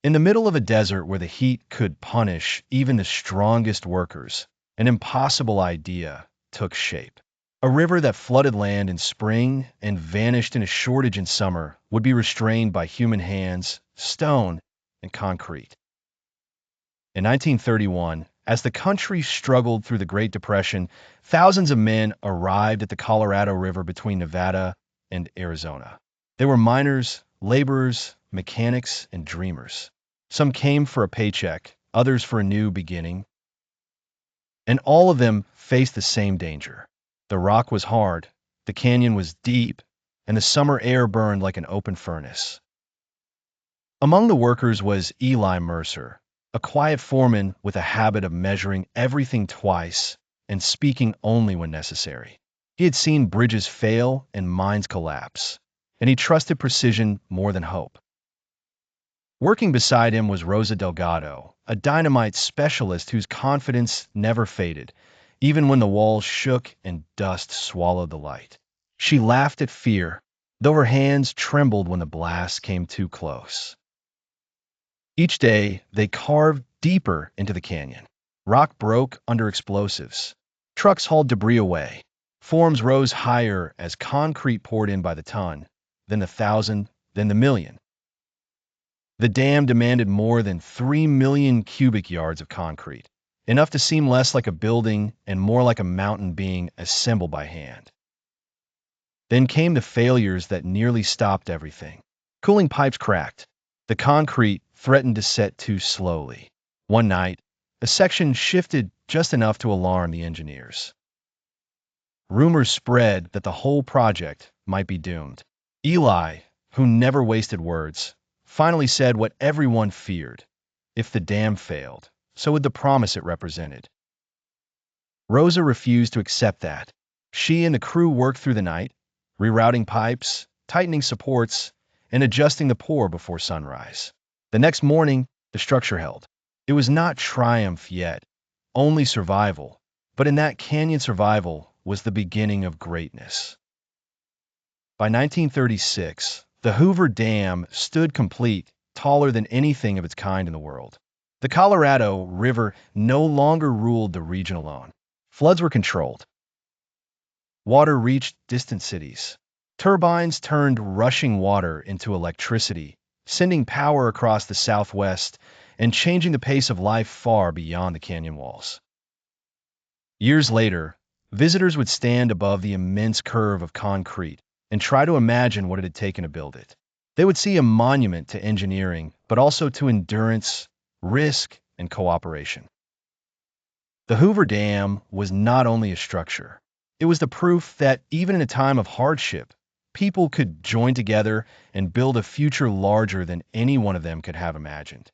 In the middle of a desert where the heat could punish even the strongest workers, an impossible idea took shape. A river that flooded land in spring and vanished in a shortage in summer would be restrained by human hands, stone, and concrete. In 1931, as the country struggled through the Great Depression, thousands of men arrived at the Colorado River between Nevada and Arizona. They were miners, laborers, mechanics, and dreamers. Some came for a paycheck, others for a new beginning, and all of them faced the same danger. The rock was hard, the canyon was deep, and the summer air burned like an open furnace. Among the workers was Eli Mercer, a quiet foreman with a habit of measuring everything twice and speaking only when necessary. He had seen bridges fail and mines collapse, and he trusted precision more than hope. Working beside him was Rosa Delgado, a dynamite specialist whose confidence never faded, even when the walls shook and dust swallowed the light. She laughed at fear, though her hands trembled when the blast came too close. Each day, they carved deeper into the canyon. Rock broke under explosives. Trucks hauled debris away. Forms rose higher as concrete poured in by the ton, then the thousand, then the million. The dam demanded more than 3 million cubic yards of concrete, enough to seem less like a building and more like a mountain being assembled by hand. Then came the failures that nearly stopped everything. Cooling pipes cracked. The concrete threatened to set too slowly. One night, a section shifted just enough to alarm the engineers. Rumors spread that the whole project might be doomed. Eli, who never wasted words, finally said what everyone feared. If the dam failed, so would the promise it represented. Rosa refused to accept that. She and the crew worked through the night, rerouting pipes, tightening supports, and adjusting the pour before sunrise. The next morning, the structure held. It was not triumph yet, only survival, but in that canyon survival was the beginning of greatness. By 1936, the Hoover Dam stood complete, taller than anything of its kind in the world. The Colorado River no longer ruled the region alone. Floods were controlled. Water reached distant cities. Turbines turned rushing water into electricity, sending power across the Southwest and changing the pace of life far beyond the canyon walls. Years later, visitors would stand above the immense curve of concrete and try to imagine what it had taken to build it. They would see a monument to engineering, but also to endurance, risk, and cooperation. The Hoover Dam was not only a structure. It was the proof that even in a time of hardship, people could join together and build a future larger than any one of them could have imagined.